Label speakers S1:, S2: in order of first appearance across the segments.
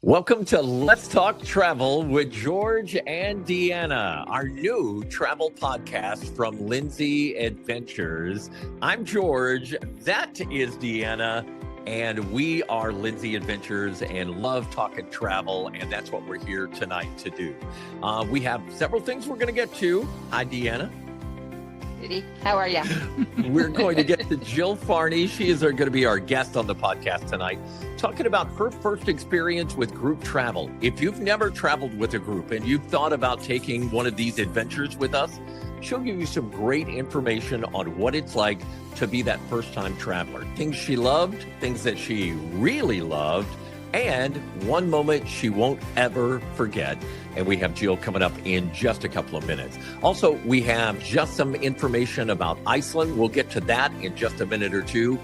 S1: Welcome to Let's Talk Travel with George and Deanna, our new travel podcast from Lindsay Adventures. I'm George, that is Deanna, and we are Lindsay Adventures and love talking travel, and that's what we're here tonight to do. We have several things we're going to get to. Hi, Deanna.
S2: How are you?
S1: We're going to get to Jill Farney. She is going to be our guest on the podcast tonight, talking about her first experience with group travel. If you've never traveled with a group and you've thought about taking one of these adventures with us, she'll give you some great information on what it's like to be that first-time traveler. Things she loved, things that she really loved, and one moment she won't ever forget. And we have Jill coming up in just a couple of minutes. Also, we have just some information about Iceland. We'll get to that in just a minute or two.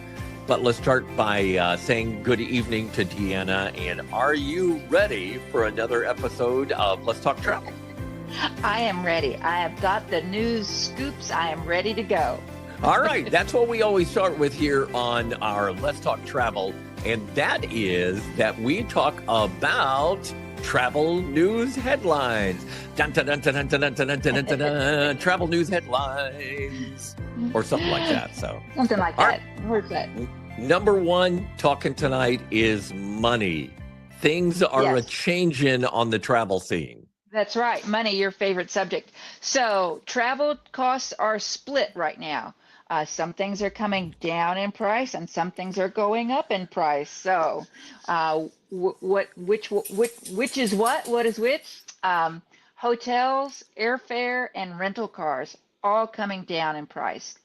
S1: But let's start by saying good evening to Deanna. And are you ready for another episode of Let's Talk Travel?
S2: I am ready. I have got the news scoops. I am ready to go.
S1: All right. That's what we always start with here on our Let's Talk Travel. And that is that we talk about travel news headlines. Dun, dun, dun, dun, dun, dun, dun, dun, dun, dun, dun, travel news headlines. Or something like that.
S2: Something like that. Where's that?
S1: Number one talking tonight is money. Things are a changing on the travel scene.
S2: That's right. Money, your favorite subject. So travel costs are split right now. Some things are coming down in price and some things are going up in price. So which is what? What is which? Hotels, airfare, and rental cars all coming down in price.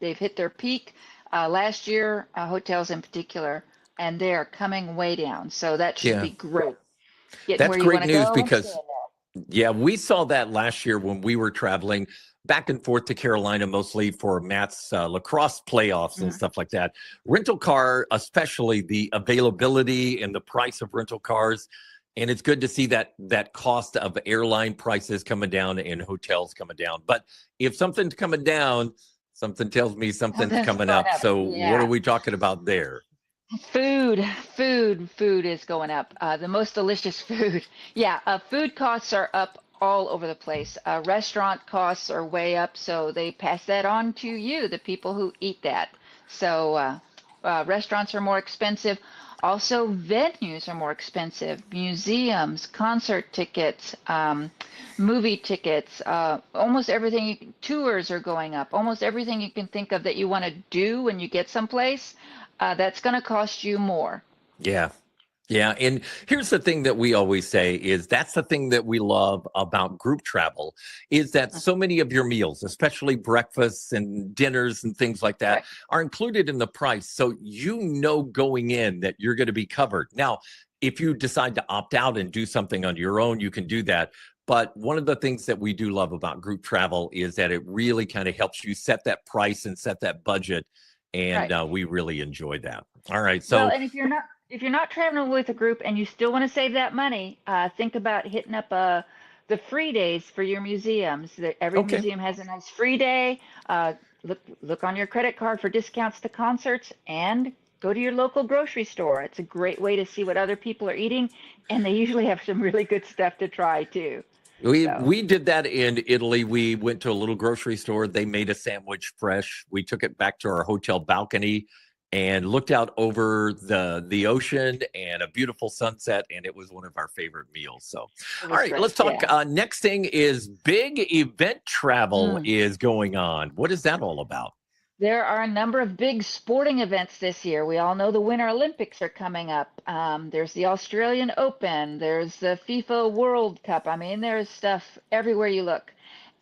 S2: They've hit their peak last year, hotels in particular, and they are coming way down. So that should be great.
S1: That's great news because, we saw that last year when we were traveling back and forth to Carolina, mostly for Matt's lacrosse playoffs and stuff like that. Rental car, especially the availability and the price of rental cars. And it's good to see that cost of airline prices coming down and hotels coming down. But if something's coming down, something tells me something's coming up. So what are we talking about there?
S2: Food is going up. The most delicious food. Food costs are up all over the place. Restaurant costs are way up, so they pass that on to you, the people who eat that. So restaurants are more expensive. Also, venues are more expensive. Museums, concert tickets, movie tickets, almost everything. Tours are going up. Almost everything you can think of that you want to do when you get someplace, that's going to cost you more.
S1: Yeah. And here's the thing that we always say is that's the thing that we love about group travel is that so many of your meals, especially breakfasts and dinners and things like that, are included in the price. So going in that you're going to be covered. Now, if you decide to opt out and do something on your own, you can do that. But one of the things that we do love about group travel is that it really kind of helps you set that price and set that budget. And we really enjoy that. All right. So,
S2: and if you're not traveling with a group and you still want to save that money, think about hitting up the free days for your museums. Every museum has a nice free day. Look on your credit card for discounts to concerts and go to your local grocery store. It's a great way to see what other people are eating, and they usually have some really good stuff to try too.
S1: We did that in Italy. We went to a little grocery store. They made a sandwich fresh. We took it back to our hotel balcony and looked out over the ocean and a beautiful sunset. And it was one of our favorite meals. So, all right, let's talk. Next thing is big event travel is going on. What is that all about?
S2: There are a number of big sporting events this year. We all know the Winter Olympics are coming up. There's the Australian Open. There's the FIFA World Cup. I mean, there's stuff everywhere you look.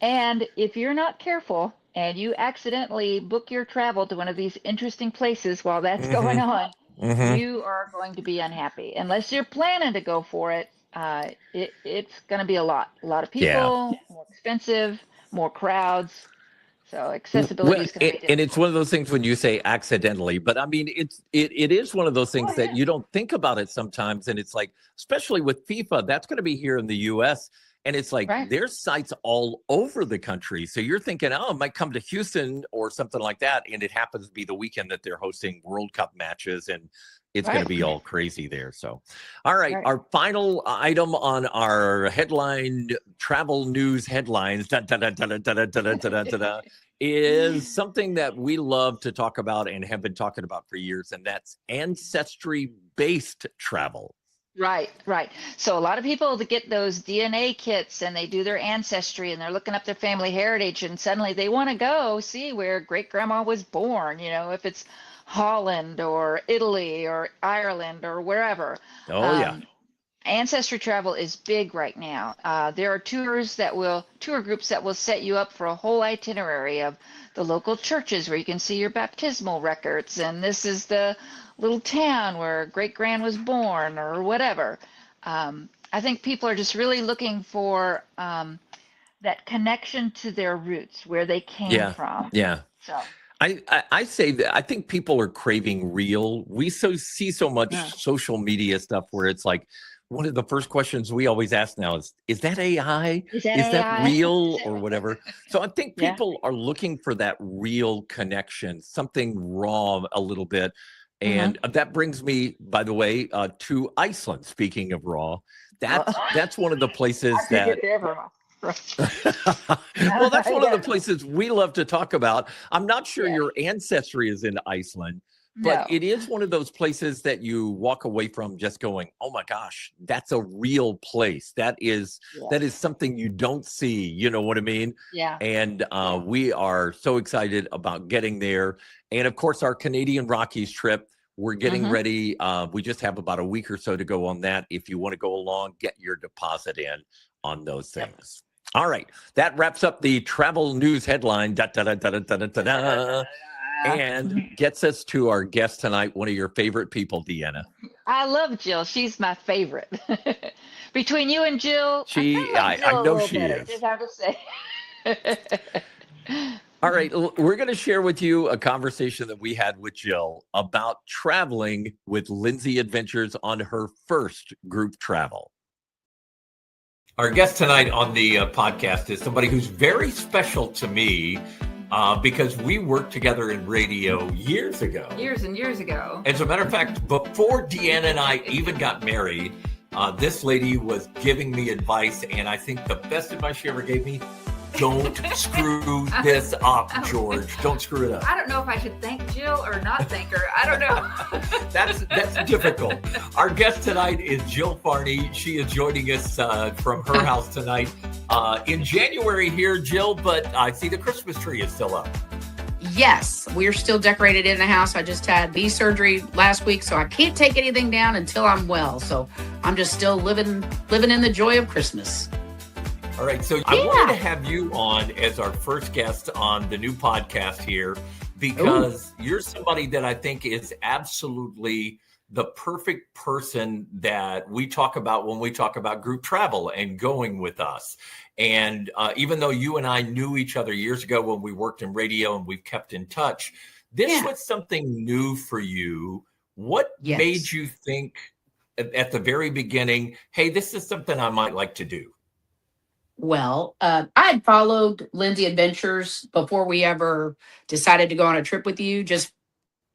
S2: And if you're not careful and you accidentally book your travel to one of these interesting places while that's going on, you are going to be unhappy. Unless you're planning to go for it, it's going to be a lot of people, more expensive, more crowds. So accessibility is going to be difficult.
S1: And it's one of those things when you say accidentally, but I mean, it is one of those things that you don't think about it sometimes. And it's like, especially with FIFA, that's going to be here in the US. And it's like, there's sites all over the country. So you're thinking, oh, it might come to Houston or something like that. And it happens to be the weekend that they're hosting World Cup matches. And it's going to be all crazy there. So, all right. Our final item on our headline travel news headlines is something that we love to talk about and have been talking about for years, and that's ancestry-based travel.
S2: Right. So a lot of people that get those DNA kits and they do their ancestry and they're looking up their family heritage, and suddenly they want to go see where great grandma was born, if it's Holland or Italy or Ireland or wherever. Ancestry travel is big right now. There are tour groups that will set you up for a whole itinerary of the local churches where you can see your baptismal records, and this is the little town where great grand was born or whatever. I think people are just really looking for that connection to their roots, where they came from.
S1: Yeah.
S2: So
S1: I say that I think people are craving real. We see so much social media stuff where it's like, one of the first questions we always ask now is that AI? Is that real or whatever? So I think people are looking for that real connection, something raw a little bit. And that brings me, by the way, to Iceland. Speaking of raw, that's one of the places that. Well, that's one of the places we love to talk about. I'm not sure your ancestry is in Iceland. But it is one of those places that you walk away from just going, oh my gosh, that's a real place. That is something you don't see. You know what I mean?
S2: Yeah.
S1: And we are so excited about getting there. And of course, our Canadian Rockies trip, we're getting ready. We just have about a week or so to go on that. If you want to go along, get your deposit in on those things. All right. That wraps up the travel news headline. And gets us to our guest tonight, one of your favorite people, Deanna.
S2: I love Jill. She's my favorite. Between you and Jill,
S1: I know she is.
S2: Just have to say.
S1: All right, we're going to share with you a conversation that we had with Jill about traveling with Lindsay Adventures on her first group travel. Our guest tonight on the podcast is somebody who's very special to me. Because we worked together in radio years ago.
S3: Years and years ago.
S1: As a matter of fact, before Deanna and I even got married, this lady was giving me advice, and I think the best advice she ever gave me, don't screw this up, George. Don't screw it up.
S3: I don't know if I should thank Jill or not thank her. I don't know.
S1: That's difficult. Our guest tonight is Jill Farney. She is joining us from her house tonight in January here, Jill, but I see the Christmas tree is still up.
S4: Yes, we're still decorated in the house. I just had knee surgery last week, so I can't take anything down until I'm well. So I'm just still living in the joy of Christmas.
S1: All right, so I wanted to have you on as our first guest on the new podcast here because you're somebody that I think is absolutely the perfect person that we talk about when we talk about group travel and going with us. And even though you and I knew each other years ago when we worked in radio and we've kept in touch, this was something new for you. What made you think at the very beginning, hey, this is something I might like to do?
S4: Well, I had followed Lindsay Adventures before we ever decided to go on a trip with you, just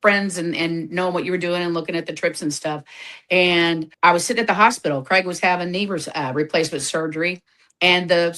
S4: friends and knowing what you were doing and looking at the trips and stuff. And I was sitting at the hospital. Craig was having knee replacement surgery, and the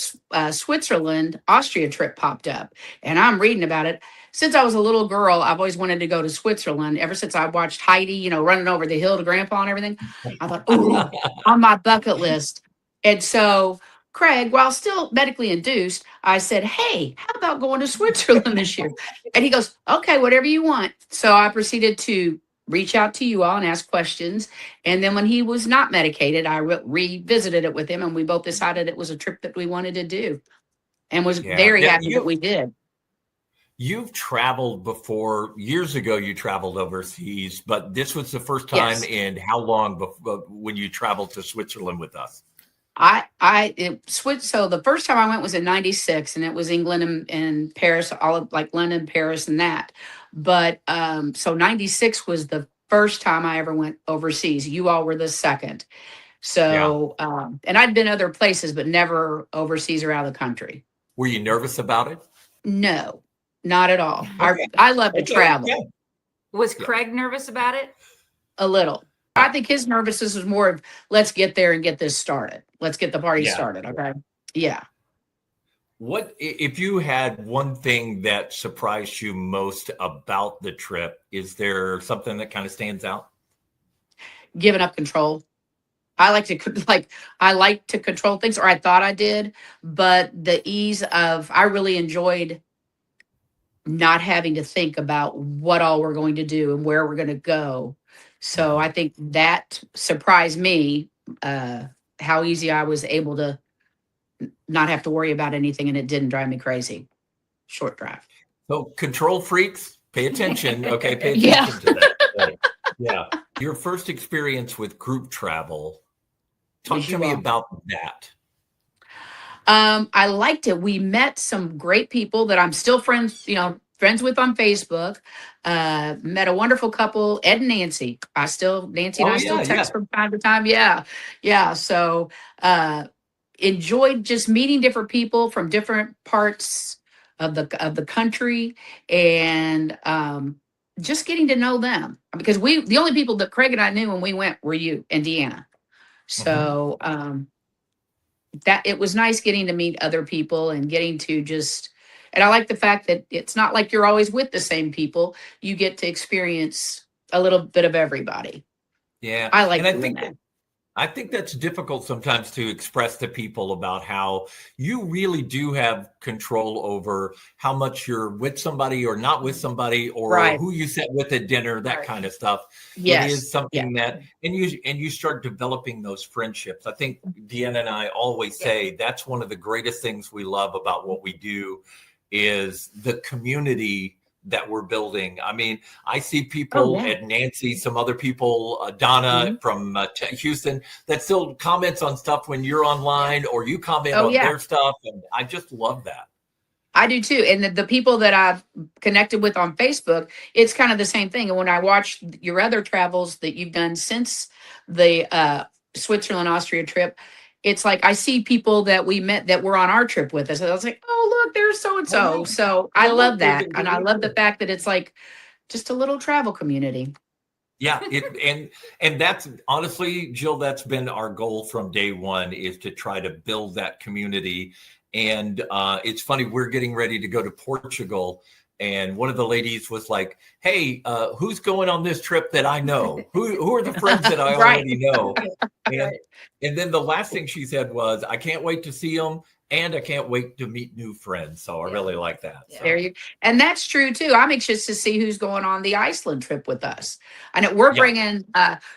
S4: Switzerland, Austria trip popped up. And I'm reading about it. Since I was a little girl, I've always wanted to go to Switzerland. Ever since I watched Heidi, running over the hill to Grandpa and everything, I thought, oh, on my bucket list. And so Craig, while still medically induced, I said, hey, how about going to Switzerland this year? And he goes, okay, whatever you want. So I proceeded to reach out to you all and ask questions. And then when he was not medicated, I revisited it with him, and we both decided it was a trip that we wanted to do and was very happy that we did.
S1: You've traveled before. Years ago, you traveled overseas, but this was the first time in how long when you traveled to Switzerland with us?
S4: It switched. So the first time I went was in '96, and it was England and Paris, all of like London, Paris, and that. But so '96 was the first time I ever went overseas. You all were the second. So and I'd been other places, but never overseas or out of the country.
S1: Were you nervous about it?
S4: No, not at all. I love to travel.
S3: Was Craig nervous about it?
S4: A little. I think his nervousness was more of let's get there and get this started. Let's get the party
S1: Yeah.
S4: started. Okay. Yeah.
S1: What if you had one thing that surprised you most about the trip? Is there something that kind of stands out?
S4: Giving up control. I like to control things, or I thought I did, but the ease of I really enjoyed not having to think about what all we're going to do and where we're going to go. So I think that surprised me, how easy I was able to not have to worry about anything, and it didn't drive me crazy. Short drive.
S1: So control freaks, pay attention. Okay, pay
S4: Yeah.
S1: attention to that. So, yeah. Your first experience with group travel. Talk
S4: Was
S1: to
S4: you
S1: me
S4: all?
S1: about that.
S4: I liked it. We met some great people that I'm still friends with on Facebook. Met a wonderful couple, Ed and Nancy. Nancy and
S1: Oh
S4: I still
S1: yeah, yeah.
S4: text from time to time. Yeah. Yeah. So enjoyed just meeting different people from different parts of the country, and just getting to know them, because the only people that Craig and I knew when we went were you and Deanna. So that it was nice getting to meet other people and getting to and I like the fact that it's not like you're always with the same people. You get to experience a little bit of everybody.
S1: Yeah.
S4: I like
S1: And
S4: doing that.
S1: I think that's difficult sometimes to express to people about how you really do have control over how much you're with somebody or not with somebody, or
S4: Right.
S1: who you sit with at dinner, that
S3: Right.
S1: kind of stuff.
S4: Yes.
S1: It is something that, and you start developing those friendships. I think Deanna and I always say that's one of the greatest things we love about what we do is the community that we're building. I mean, I see people at Nancy, some other people, Donna from Houston, that still comments on stuff when you're online, or you comment on their stuff. And I just love that.
S4: I do too. And the people that I've connected with on Facebook, it's kind of the same thing. And when I watch your other travels that you've done since the Switzerland, Austria trip, it's like I see people that we met that were on our trip with us. And I was like, oh, look, there's so-and-so. So I love that. And I love the fact that it's like just a little travel community.
S1: Yeah. And that's honestly, Jill, that's been our goal from day one, is to try to build that community. And it's funny, we're getting ready to go to Portugal. And one of the ladies was like, hey, who's going on this trip that I know? Who are the friends that I already know? And then the last thing she said was, I can't wait to see them, and I can't wait to meet new friends. So I really like that.
S3: Yeah.
S1: So.
S4: There you, and that's true too. I'm anxious to see who's going on the Iceland trip with us. I know we're bringing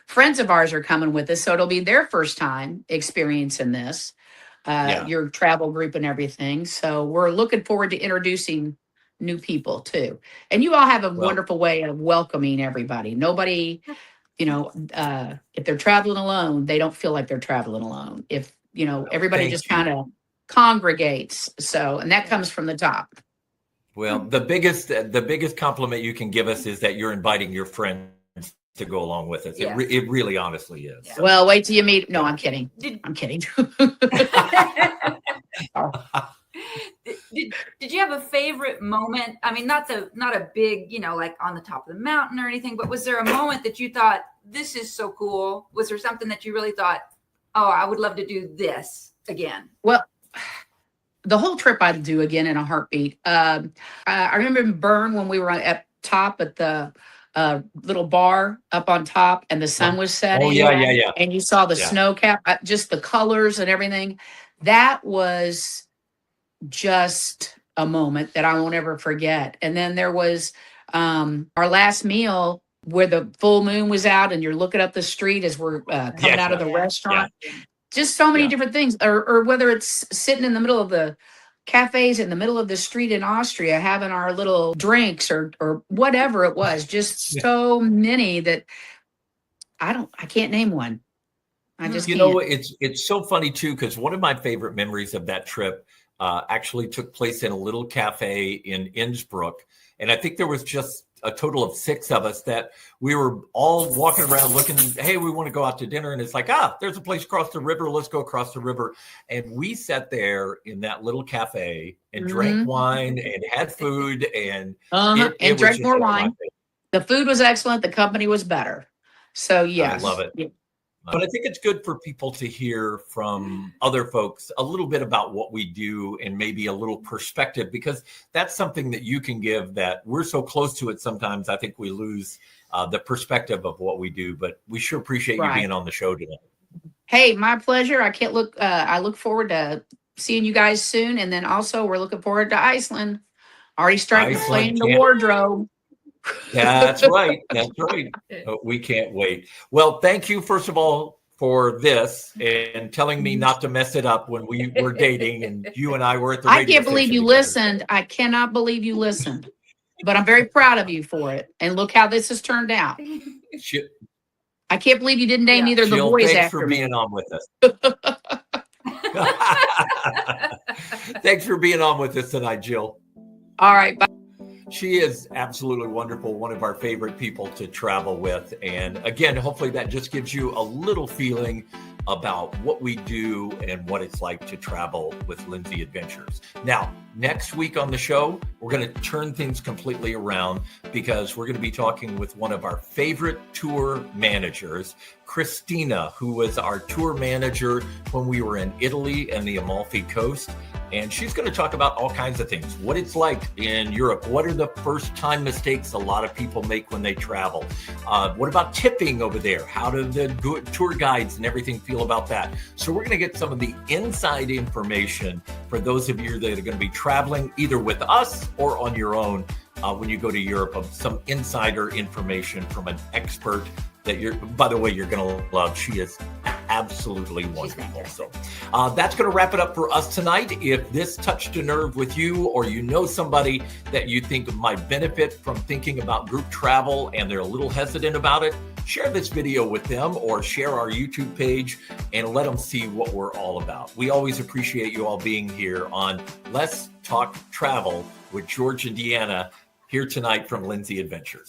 S4: friends of ours are coming with us, so it'll be their first time experiencing this, your travel group and everything. So we're looking forward to introducing new people too. And you all have a wonderful way of welcoming everybody. Nobody, if they're traveling alone, they don't feel like they're traveling alone. If everybody just kind of congregates. So, and that comes from the top.
S1: Well, the biggest compliment you can give us is that you're inviting your friends to go along with us.
S3: Yeah.
S1: It really honestly is.
S3: Yeah.
S1: So.
S4: Well, wait till you meet. No, I'm kidding. I'm kidding.
S3: Did you have a favorite moment? I mean, not a big, like on the top of the mountain or anything, but was there a moment that you thought, this is so cool? Was there something that you really thought, oh, I would love to do this again?
S4: Well, the whole trip I'd do again in a heartbeat. I remember in Bern when we were at top at the little bar up on top, and the sun was setting.
S1: Oh yeah.
S4: And you saw the snow cap, just the colors and everything. That was just a moment that I won't ever forget. And then there was our last meal where the full moon was out, and you're looking up the street as we're coming out of the restaurant. Yeah. Just so many different things, or whether it's sitting in the middle of the cafes in the middle of the street in Austria, having our little drinks or whatever it was, just so many that I can't name one. I just can't.
S1: It's so funny too, because one of my favorite memories of that trip actually took place in a little cafe in Innsbruck. And I think there was just a total of 6 of us that we were all walking around looking, hey, we want to go out to dinner. And it's like, there's a place across the river. Let's go across the river. And we sat there in that little cafe and drank wine and had food and
S4: drank more wine. The food was excellent. The company was better. So yes.
S1: I love it.
S4: Yeah.
S1: But I think it's good for people to hear from other folks a little bit about what we do and maybe a little perspective, because that's something that you can give that we're so close to it. Sometimes I think we lose the perspective of what we do, but we sure appreciate you being on the show today.
S4: Hey, my pleasure. I look forward to seeing you guys soon. And then also we're looking forward to Iceland. Already starting to plan the wardrobe.
S1: That's right. That's right. We can't wait. Well, thank you, first of all, for this and telling me not to mess it up when we were dating and you and I were at the radio
S4: I can't believe you
S1: together.
S4: listened. I cannot believe you listened. But I'm very proud of you for it. And look how this has turned out. I can't believe you didn't name either of the
S1: Jill,
S4: boys
S1: thanks
S4: after
S1: for
S4: me.
S1: being on with us. Thanks for being on with us tonight, Jill.
S4: All right. Bye.
S1: She is absolutely wonderful, one of our favorite people to travel with. And again, hopefully that just gives you a little feeling about what we do and what it's like to travel with Lindsay Adventures. Now, next week on the show, we're going to turn things completely around because we're going to be talking with one of our favorite tour managers, Christina, who was our tour manager when we were in Italy and the Amalfi Coast. And she's going to talk about all kinds of things, what it's like in Europe. What are the first time mistakes a lot of people make when they travel? What about tipping over there? How do the tour guides and everything feel about that? So we're going to get some of the inside information for those of you that are going to be traveling either with us or on your own when you go to Europe, of some insider information from an expert that by the way, you're going to love. She is absolutely wonderful. So that's going to wrap it up for us tonight. If this touched a nerve with you, or you know somebody that you think might benefit from thinking about group travel and they're a little hesitant about it, share this video with them or share our YouTube page and let them see what we're all about. We always appreciate you all being here on Let's Talk Travel with George and Deanna, here tonight from Lindsay Adventures.